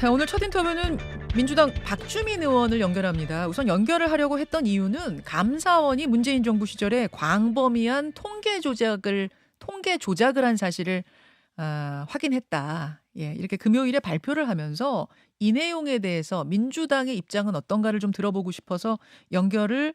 자, 오늘 첫 인터뷰는 민주당 박주민 의원을 연결합니다. 우선 연결을 하려고 했던 이유는 감사원이 문재인 정부 시절에 광범위한 통계 조작을 한 사실을 확인했다. 예, 이렇게 금요일에 발표를 하면서 이 내용에 대해서 민주당의 입장은 어떤가를 좀 들어보고 싶어서 연결을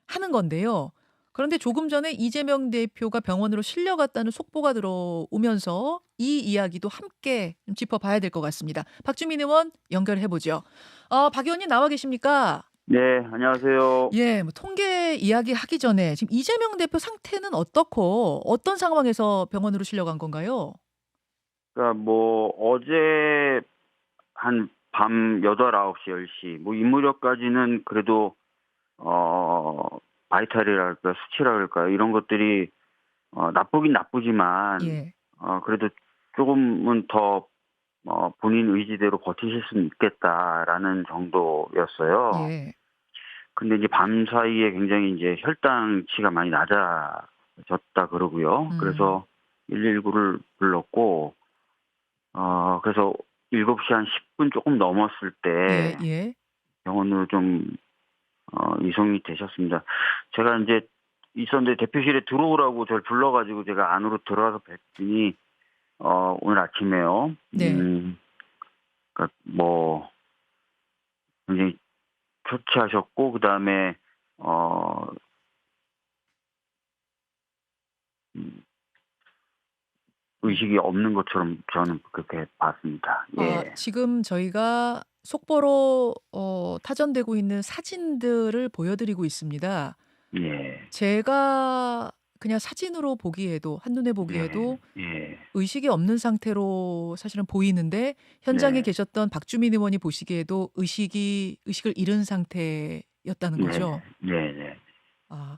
하는 건데요. 그런데 조금 전에 이재명 대표가 병원으로 실려갔다는 속보가 들어오면서 이 이야기도 함께 좀 짚어봐야 될 것 같습니다. 박주민 의원 연결해보죠. 박 의원님 나와 계십니까? 네, 안녕하세요. 예, 뭐 통계 이야기 하기 전에 지금 이재명 대표 상태는 어떻고 어떤 상황에서 병원으로 실려간 건가요? 그러니까 어제 한 밤 8, 9시, 10시 이 무렵까지는 그래도 바이탈이랄까 수치랄까 이런 것들이 나쁘긴 나쁘지만 예, 그래도 조금은 더 본인 의지대로 버티실 수는 있겠다라는 정도였어요. 예. 근데 이제 밤 사이에 굉장히 이제 혈당치가 많이 낮아졌다 그러고요. 그래서 119를 불렀고 그래서 7시 한 10분 조금 넘었을 때 예, 예. 병원으로 좀 이송이 되셨습니다. 제가 이제 있었는데 대표실에 들어오라고 저를 불러가지고 제가 안으로 들어가서 뵀더니 오늘 아침에요. 네. 그러니까 굉장히 초췌하셨고 그다음에 의식이 없는 것처럼 저는 그렇게 봤습니다. 예. 지금 저희가 속보로 타전되고 있는 사진들을 보여드리고 있습니다. 예. 제가 그냥 사진으로 보기에도 한눈에 보기에도 예. 의식이 없는 상태로 사실은 보이는데 현장에 네. 계셨던 박주민 의원이 보시기에도 의식을 잃은 상태였다는 거죠. 네. 아,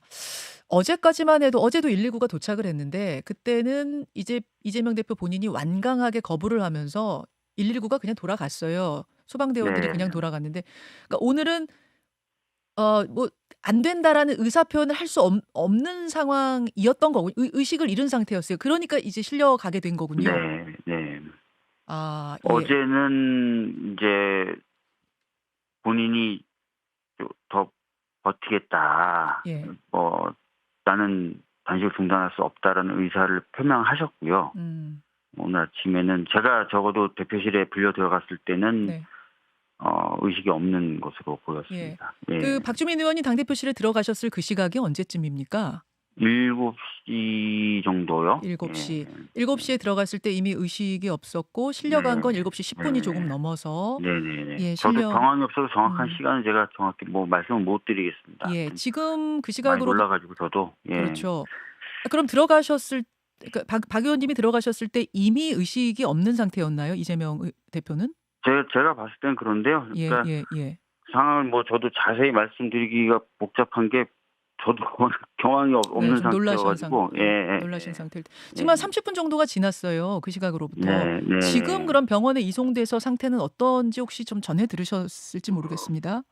어제까지만 해도 어제도 119가 도착을 했는데 그때는 이재명 대표 본인이 완강하게 거부를 하면서 119가 그냥 돌아갔어요. 소방대원들이 네. 그냥 돌아갔는데 그러니까 오늘은 안 된다라는 의사 표현을 할 수 없는 상황이었던 거고 의식을 잃은 상태였어요. 그러니까 이제 실려가게 된 거군요. 네. 아, 예. 어제는 이제 본인이 더 버티겠다. 예. 나는 단식을 중단할 수 없다라는 의사를 표명하셨고요. 오늘 아침에는 제가 적어도 대표실에 불려 들어갔을 때는 네. 의식이 없는 것으로 예. 보였습니다. 예. 그 박주민 의원이 당대표실에 들어가셨을 그 시각이 언제쯤입니까? 7시 정도요. 7시. 예. 7시에 들어갔을 때 이미 의식이 없었고 실려간 건 7시 10분이 조금 넘어서 네네네. 예, 저도 병원이 없어서 정확한 음. 시간은 제가 정확히 말씀을 못 드리겠습니다. 예, 지금 그 많이 시각으로 몰라가지고 저도. 예. 그렇죠. 그럼 그러니까 박 의원님이 들어가셨을 때 이미 의식이 없는 상태였나요? 이재명 대표는? 제가 봤을 땐 그런데요. 예, 그러니까 예. 상황을 저도 자세히 말씀드리기가 복잡한 게 저도 경황이 없는 좀 상태여가지고. 놀라신 상태일 때. 지금 한 30분 정도가 지났어요. 그 시각으로부터. 네. 지금 그럼 병원에 이송돼서 상태는 어떤지 혹시 좀 전해 들으셨을지 모르겠습니다.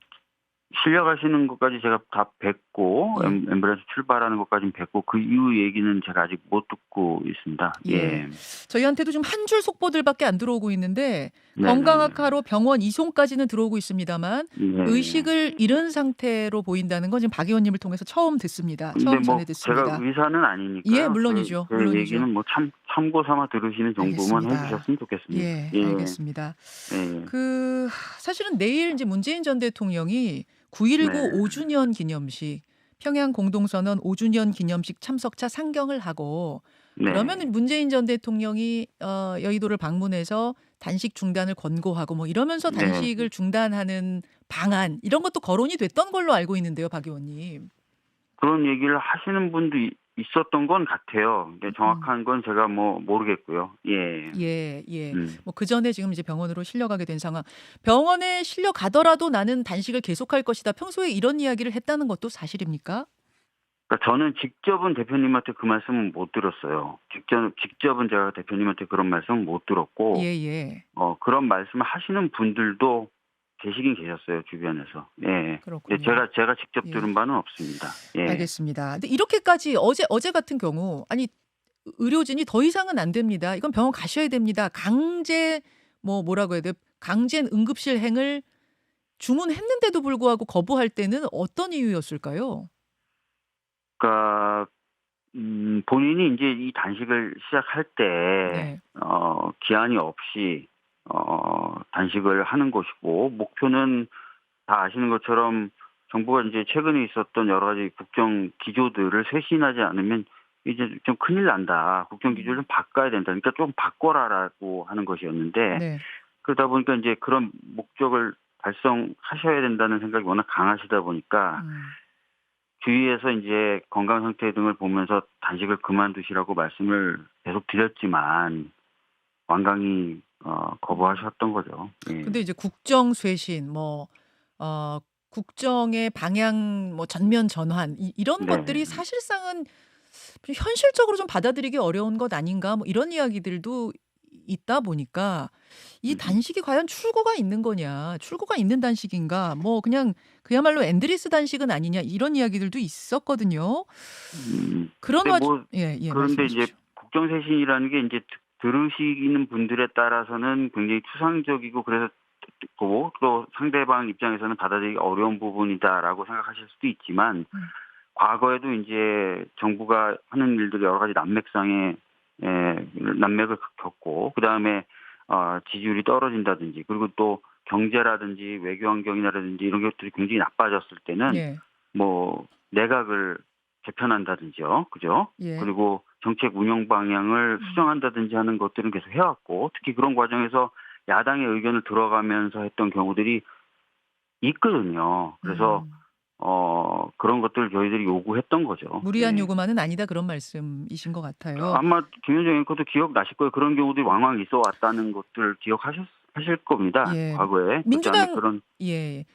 실려가시는 것까지 제가 다 뵙고 예. 앰뷸런스 출발하는 것까지는 뵙고 그 이후 얘기는 제가 아직 못 듣고 있습니다. 예. 저희한테도 좀 한 줄 속보들밖에 안 들어오고 있는데 네. 건강학과로 병원 이송까지는 들어오고 있습니다만 네. 의식을 잃은 상태로 보인다는 건 지금 박 의원님을 통해서 처음 듣습니다. 근데 처음 전해 듣습니다. 제가 의사는 아니니까. 예, 물론이죠. 그 물론이죠. 얘기는 참고 삼아 들으시는 정도만 알겠습니다. 해주셨으면 좋겠습니다. 예, 알겠습니다. 예. 사실은 내일 이제 문재인 전 대통령이 9.19 네. 5주년 기념식, 평양 공동선언 5주년 기념식 참석차 상경을 하고 그러면 문재인 전 대통령이 여의도를 방문해서 단식 중단을 권고하고 이러면서 네. 단식을 중단하는 방안 이런 것도 거론이 됐던 걸로 알고 있는데요, 박 의원님. 그런 얘기를 하시는 분도 있었던 건 같아요. 근데 정확한 건 제가 모르겠고요. 예. 예. 그 전에 지금 이제 병원으로 실려가게 된 상황. 병원에 실려가더라도 나는 단식을 계속할 것이다. 평소에 이런 이야기를 했다는 것도 사실입니까? 그러니까 저는 직접은 대표님한테 그 말씀은 못 들었어요. 직접은 제가 대표님한테 그런 말씀은 못 들었고, 예. 그런 말씀을 하시는 분들도 계시긴 계셨어요, 주변에서. 예. 그렇군요. 근데 제가 직접 예. 들은 바는 없습니다. 예. 알겠습니다. 근데 이렇게까지 어제 같은 경우 의료진이 더 이상은 안 됩니다. 이건 병원 가셔야 됩니다. 강제 뭐라고 해야 돼? 강제 응급실행을 주문했는데도 불구하고 거부할 때는 어떤 이유였을까요? 그러니까 본인이 이제 이 단식을 시작할 때 네. 기한이 없이 단식을 하는 것이고, 목표는 다 아시는 것처럼 정부가 이제 최근에 있었던 여러 가지 국정 기조들을 쇄신하지 않으면 이제 좀 큰일 난다. 국정 기조를 좀 바꿔야 된다. 그러니까 좀 바꿔라라고 하는 것이었는데, 네. 그러다 보니까 이제 그런 목적을 달성하셔야 된다는 생각이 워낙 강하시다 보니까 음. 주위에서 이제 건강 상태 등을 보면서 단식을 그만두시라고 말씀을 계속 드렸지만 완강히 거부하셨던 거죠. 예. 근데 이제 국정 쇄신 어 국정의 방향 전면 전환 이런 네. 것들이 사실상은 좀 현실적으로 좀 받아들이기 어려운 것 아닌가 이런 이야기들도 있다 보니까 이 음. 단식이 과연 출구가 있는 거냐, 출구가 있는 단식인가, 그냥 그야말로 엔드리스 단식은 아니냐 이런 이야기들도 있었거든요. 그런 근데 뭐 예, 그런데 이제 말씀하십시오. 국정쇄신이라는 게 이제 들으시는 분들에 따라서는 굉장히 추상적이고, 그래서 듣고 또 상대방 입장에서는 받아들이기 어려운 부분이다라고 생각하실 수도 있지만, 음. 과거에도 이제 정부가 하는 일들이 여러 가지 난맥을 겪고, 그다음에 지지율이 떨어진다든지, 그리고 또 경제라든지 외교 환경이라든지 이런 것들이 굉장히 나빠졌을 때는 예. 뭐 내각을 개편한다든지요. 그죠? 예. 그리고 정책 운영 방향을 수정한다든지 하는 것들은 계속 해왔고, 특히 그런 과정에서 야당의 의견을 들어가면서 했던 경우들이 있거든요. 그래서 음. 그런 것들을 저희들이 요구했던 거죠. 무리한 예. 요구만은 아니다 그런 말씀이신 것 같아요. 아마 김현정 앵커도 기억나실 거예요. 그런 경우들이 왕왕 있어 왔다는 것들 하실 겁니다. 예. 과거에. 그다음에 민주당 예. 그런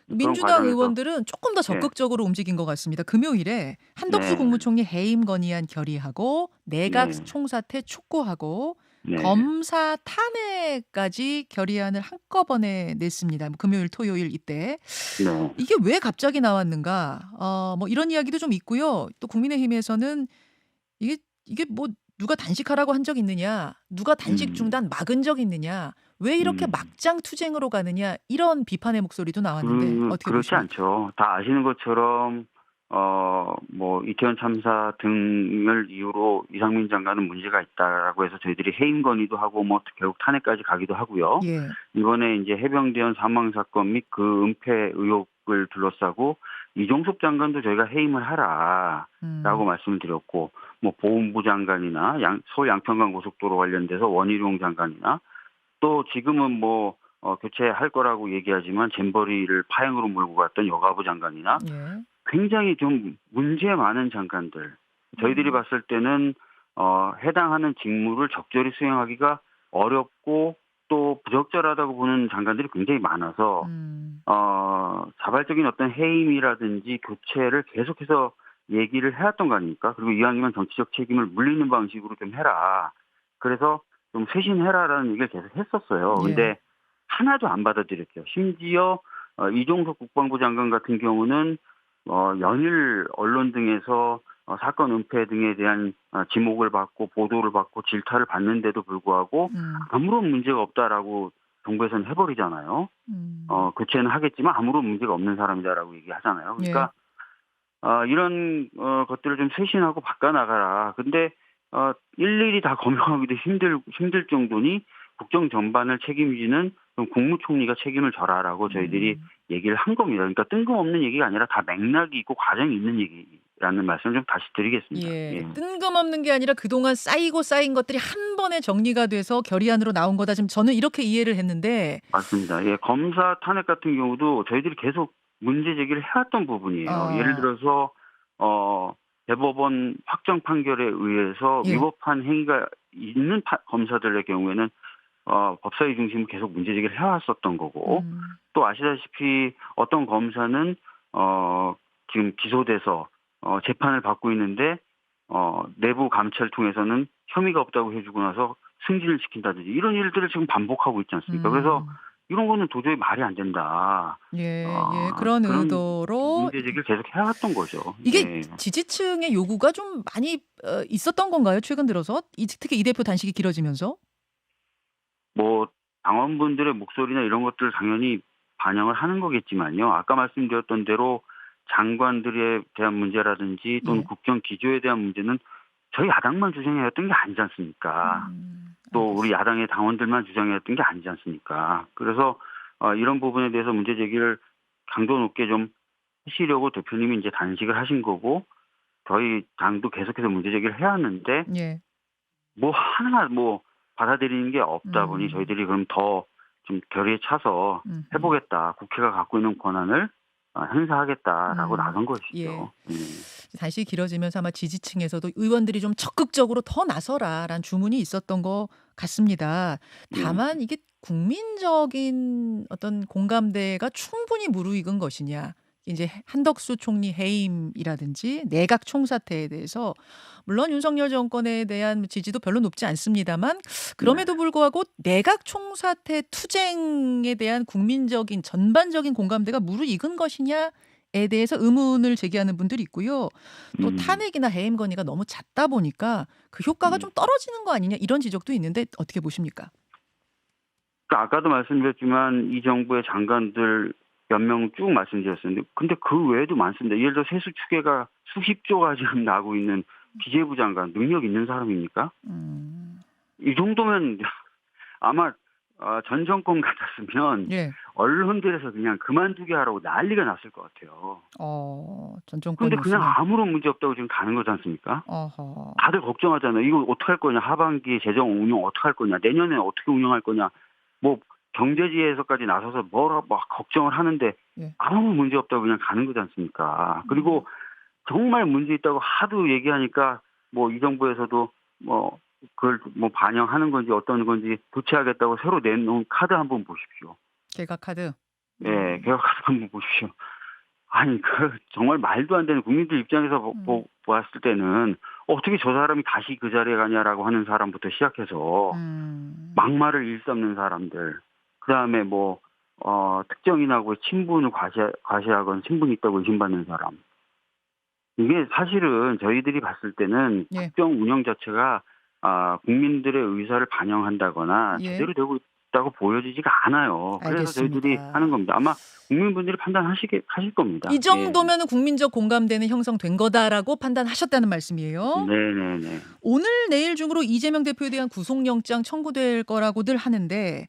민주당 과정에서. 의원들은 조금 더 예. 적극적으로 움직인 것 같습니다. 금요일에 한덕수 네. 국무총리 해임 건의안 결의하고 내각 네. 총사퇴 촉구하고 네. 검사 탄핵까지 결의안을 한꺼번에 냈습니다. 금요일, 토요일 이때. 네. 이게 왜 갑자기 나왔는가? 이런 이야기도 좀 있고요. 또 국민의힘에서는 이게 누가 단식하라고 한 적 있느냐? 누가 단식 음. 중단 막은 적 있느냐? 왜 이렇게 음. 막장 투쟁으로 가느냐? 이런 비판의 목소리도 나왔는데 어떻게 그렇지 보십니까? 않죠. 다 아시는 것처럼 뭐 이태원 참사 등을 이유로 이상민 장관은 문제가 있다라고 해서 저희들이 해임 건의도 하고 뭐 결국 탄핵까지 가기도 하고요. 예. 이번에 이제 해병대원 사망 사건 및 그 은폐 의혹을 둘러싸고 이종섭 장관도 저희가 해임을 하라라고 음. 말씀을 드렸고, 뭐 보훈부 장관이나 서울 양평강 고속도로 관련돼서 원희룡 장관이나, 또 지금은 뭐 교체할 거라고 얘기하지만 잼버리를 파행으로 몰고 갔던 여가부 장관이나 예. 굉장히 좀 문제 많은 장관들, 저희들이 봤을 때는 해당하는 직무를 적절히 수행하기가 어렵고 또 부적절하다고 보는 장관들이 굉장히 많아서 음. 자발적인 어떤 해임이라든지 교체를 계속해서 얘기를 해왔던 거 아닙니까? 그리고 이왕이면 정치적 책임을 물리는 방식으로 좀 해라. 그래서 좀 쇄신해라라는 얘기를 계속 했었어요. 예. 근데 하나도 안 받아들였죠. 심지어 이종석 국방부 장관 같은 경우는 연일 언론 등에서 사건 은폐 등에 대한 지목을 받고 보도를 받고 질타를 받는데도 불구하고 음. 아무런 문제가 없다라고 정부에서는 해버리잖아요. 음. 교체는 하겠지만 아무런 문제가 없는 사람이다라고 얘기하잖아요. 예. 그러니까 이런 것들을 좀 쇄신하고 바꿔나가라. 근데 일일이 다 검증하기도 힘들 정도니 국정 전반을 책임지는 국무총리가 책임을 져라라고 저희들이 얘기를 한 겁니다. 그러니까 뜬금없는 얘기가 아니라 다 맥락이 있고 과정이 있는 얘기라는 말씀을 좀 다시 드리겠습니다. 예. 예. 뜬금없는 게 아니라 그동안 쌓이고 쌓인 것들이 한 번에 정리가 돼서 결의안으로 나온 거다. 지금 저는 이렇게 이해를 했는데 맞습니다. 예, 검사 탄핵 같은 경우도 저희들이 계속 문제 제기를 해왔던 부분이에요. 예를 들어서 대법원 확정 판결에 의해서 예. 위법한 행위가 있는 검사들의 경우에는 법사위 중심으로 계속 문제 제기를 해왔었던 거고, 또 아시다시피 어떤 검사는 지금 기소돼서 재판을 받고 있는데 내부 감찰 통해서는 혐의가 없다고 해주고 나서 승진을 시킨다든지 이런 일들을 지금 반복하고 있지 않습니까? 그래서 이런 거는 도저히 말이 안 된다. 예, 예. 그런 의도로 문제 제기를 계속 해왔던 거죠. 이게 예. 지지층의 요구가 좀 많이 있었던 건가요? 최근 들어서? 특히 이 대표 단식이 길어지면서? 뭐 당원분들의 목소리나 이런 것들을 당연히 반영을 하는 거겠지만요. 아까 말씀드렸던 대로 장관들에 대한 문제라든지 또는 예. 국정 기조에 대한 문제는 저희 야당만 주장해왔던 게 아니지 않습니까? 또 우리 알겠습니다. 야당의 당원들만 주장해왔던 게 아니지 않습니까? 그래서 이런 부분에 대해서 문제 제기를 강도 높게 좀 하시려고 대표님이 이제 단식을 하신 거고 저희 당도 계속해서 문제 제기를 해야 하는데 예. 뭐 하나 뭐 받아들이는 게 없다 보니 음. 저희들이 그럼 더 좀 결의에 차서 해보겠다. 국회가 갖고 있는 권한을 행사하겠다라고 나선 예. 것이죠. 단식이 길어지면서 아마 지지층에서도 의원들이 좀 적극적으로 더 나서라라는 주문이 있었던 것 같습니다. 다만 이게 국민적인 어떤 공감대가 충분히 무르익은 것이냐. 이제 한덕수 총리 해임이라든지 내각 총사퇴에 대해서 물론 윤석열 정권에 대한 지지도 별로 높지 않습니다만 그럼에도 불구하고 내각 총사퇴 투쟁에 대한 국민적인 전반적인 공감대가 무르익은 것이냐에 대해서 의문을 제기하는 분들이 있고요. 또 탄핵이나 해임 건의가 너무 잦다 보니까 그 효과가 좀 떨어지는 거 아니냐 이런 지적도 있는데 어떻게 보십니까? 그러니까 아까도 말씀드렸지만 이 정부의 장관들 몇 명 쭉 말씀드렸었는데 근데 그 외에도 많습니다. 예를 들어 세수 추계가 수십조가 지금 나고 있는 기재부 장관 능력 있는 사람입니까? 이 정도면 아마 전 정권 같았으면 예. 언론들에서 그냥 그만두게 하라고 난리가 났을 것 같아요. 전 근데 정권이었으면. 그냥 아무런 문제 없다고 지금 가는 거지 않습니까? 어허. 다들 걱정하잖아요. 이거 어떻게 할 거냐. 하반기 재정 운영 어떻게 할 거냐. 내년에 어떻게 운영할 거냐. 뭐 경제지에서까지 나서서 뭐라 막 걱정을 하는데 예. 아무 문제 없다고 그냥 가는 거지 않습니까? 그리고 정말 문제 있다고 하도 얘기하니까 뭐 이 정부에서도 뭐 그걸 뭐 반영하는 건지 어떤 건지 교체하겠다고 새로 내놓은 카드 한번 보십시오. 개각 카드. 네, 개혁 카드 한번 보십시오. 아니 그 정말 말도 안 되는 국민들 입장에서 보았을 때는 어떻게 저 사람이 다시 그 자리에 가냐라고 하는 사람부터 시작해서 막말을 일삼는 사람들, 그 다음에 뭐 특정인하고 친분을 과시하거나 친분이 있다고 의심받는 사람. 이게 사실은 저희들이 봤을 때는 예. 국정 운영 자체가 국민들의 의사를 반영한다거나 예. 제대로 되고 있다고 보여지지가 않아요. 그래서 알겠습니다. 저희들이 하는 겁니다. 아마 국민분들이 판단하실 겁니다. 이 정도면 국민적 공감대는 형성된 거다라고 판단하셨다는 말씀이에요. 네네네. 오늘 내일 중으로 이재명 대표에 대한 구속영장 청구될 거라고들 하는데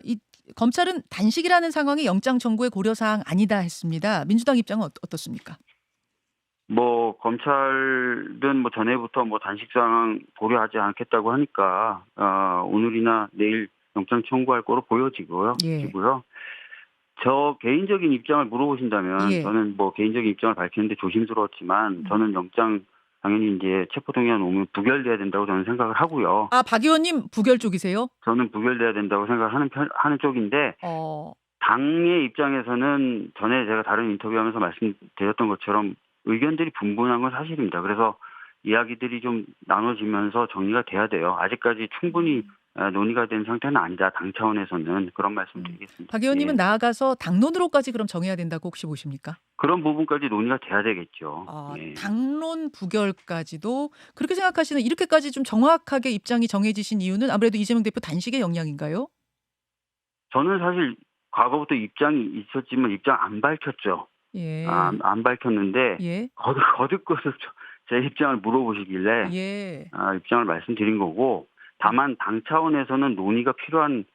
이 검찰은 단식이라는 상황이 영장 청구의 고려사항 아니다 했습니다. 민주당 입장은 어떻습니까? 뭐 검찰은 뭐 전에부터 뭐 단식 상황 고려하지 않겠다고 하니까 오늘이나 내일 영장 청구할 거로 보여지고요. 예. 저 개인적인 입장을 물어보신다면 예. 저는 뭐 개인적인 입장을 밝히는데 조심스러웠지만 저는 영장 당연히 이제 체포동의안 오면 부결돼야 된다고 저는 생각을 하고요. 박 의원님 부결 쪽이세요? 저는 부결돼야 된다고 생각을 하는 쪽인데 당의 입장에서는 전에 제가 다른 인터뷰하면서 말씀드렸던 것처럼 의견들이 분분한 건 사실입니다. 그래서 이야기들이 좀 나눠지면서 정리가 돼야 돼요. 아직까지 충분히 논의가 된 상태는 아니다. 당 차원에서는 그런 말씀드리겠습니다. 박 의원님은 나아가서 당론으로까지 그럼 정해야 된다고 혹시 보십니까? 그런 부분까지 논의가 돼야 되겠죠. 당론 부결까지도 그렇게 생각하시는 이렇게까지 좀 정확하게 입장이 정해지신 이유는 아무래도 이재명 대표 단식의 영향인가요? 저는 사실 과거부터 입장이 있었지만 입장 안 밝혔죠. 예. 안 밝혔는데 예. 거듭거듭 제 입장을 물어보시길래 예. 입장을 말씀드린 거고 다만 당 차원에서는 논의가 필요한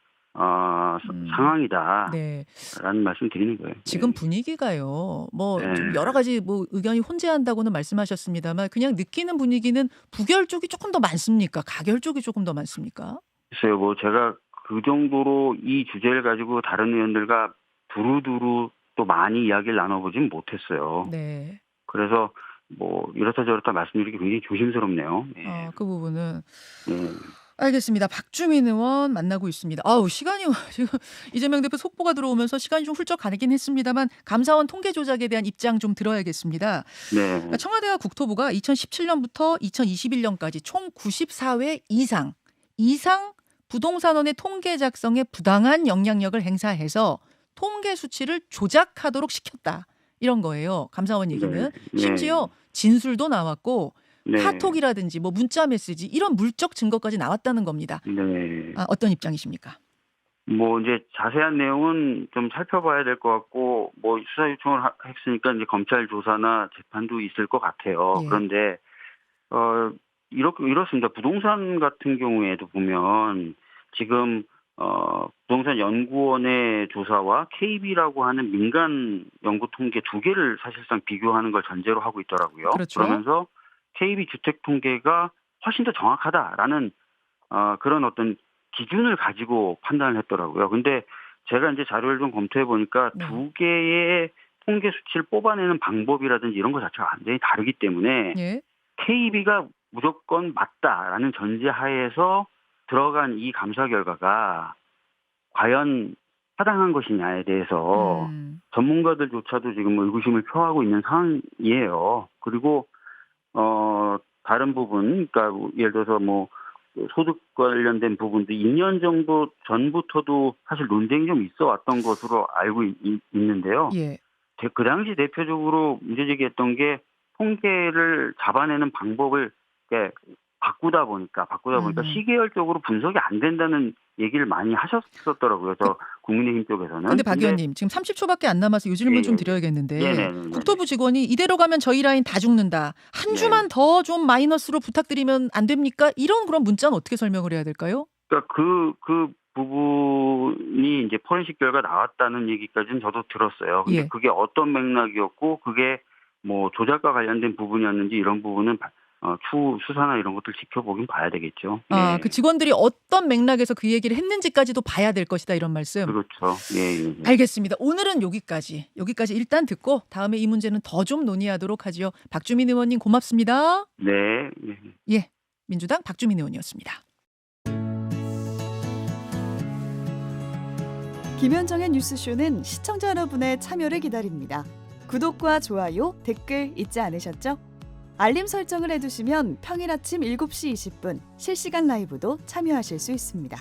상황이다. 네. 라는 말씀 드리는 거예요. 지금 분위기가요. 뭐 좀 여러 가지 뭐 의견이 혼재한다고는 말씀하셨습니다만 그냥 느끼는 분위기는 부결 쪽이 조금 더 많습니까? 가결 쪽이 조금 더 많습니까? 글쎄요. 뭐 제가 그 정도로 이 주제를 가지고 다른 의원들과 두루두루 또 많이 이야기를 나눠보진 못했어요. 네. 그래서 뭐 이렇다 저렇다 말씀드리기 굉장히 조심스럽네요. 그 부분은. 알겠습니다. 박주민 의원 만나고 있습니다. 시간이 지금 이재명 대표 속보가 들어오면서 시간이 좀 훌쩍 가긴 했습니다만 감사원 통계 조작에 대한 입장 좀 들어야겠습니다. 네. 청와대와 국토부가 2017년부터 2021년까지 총 94회 이상 부동산원의 통계 작성에 부당한 영향력을 행사해서 통계 수치를 조작하도록 시켰다. 이런 거예요. 감사원 얘기는. 심지어 진술도 나왔고 카톡이라든지 뭐 문자 메시지 이런 물적 증거까지 나왔다는 겁니다. 네. 어떤 입장이십니까? 뭐 이제 자세한 내용은 좀 살펴봐야 될 것 같고 뭐 수사 요청을 했으니까 이제 검찰 조사나 재판도 있을 것 같아요. 예. 그런데 이렇습니다. 부동산 같은 경우에도 보면 지금 부동산 연구원의 조사와 KB라고 하는 민간 연구 통계 두 개를 사실상 비교하는 걸 전제로 하고 있더라고요. 그렇죠. 그러면서 KB 주택 통계가 훨씬 더 정확하다라는 그런 어떤 기준을 가지고 판단을 했더라고요. 근데 제가 이제 자료를 좀 검토해 보니까 네. 두 개의 통계 수치를 뽑아내는 방법이라든지 이런 것 자체가 완전히 다르기 때문에 예. KB가 무조건 맞다라는 전제하에서 들어간 이 감사 결과가 과연 타당한 것이냐에 대해서 전문가들조차도 지금 의구심을 표하고 있는 상황이에요. 그리고 다른 부분, 그러니까 예를 들어서 뭐 소득 관련된 부분도 2년 정도 전부터도 사실 논쟁이 좀 있어 왔던 것으로 알고 있는데요. 예. 그 당시 대표적으로 문제제기했던 게 통계를 잡아내는 방법을 바꾸다 보니까 시계열적으로 분석이 안 된다는 얘기를 많이 하셨었더라고요. 저 국민의힘 쪽에서는. 근데 박 의원님 지금 30초밖에 안 남아서 이 질문 좀 드려야겠는데 네네네. 국토부 직원이 이대로 가면 저희 라인 다 죽는다. 한 주만 더 좀 마이너스로 부탁드리면 안 됩니까? 이런 그런 문자는 어떻게 설명을 해야 될까요? 그러니까 그 부분이 이제 포렌식 결과 나왔다는 얘기까지는 저도 들었어요. 근데 예. 그게 어떤 맥락이었고 그게 뭐 조작과 관련된 부분이었는지 이런 부분은 추후 수사나 이런 것들 지켜보긴 봐야 되겠죠. 예. 그 직원들이 어떤 맥락에서 그 얘기를 했는지까지도 봐야 될 것이다 이런 말씀. 그렇죠. 예. 알겠습니다. 오늘은 여기까지 일단 듣고 다음에 이 문제는 더 좀 논의하도록 하지요. 박주민 의원님 고맙습니다. 네. 예, 민주당 박주민 의원이었습니다. 김현정의 뉴스쇼는 시청자 여러분의 참여를 기다립니다. 구독과 좋아요, 댓글 잊지 않으셨죠? 알림 설정을 해두시면 평일 아침 7시 20분 실시간 라이브도 참여하실 수 있습니다.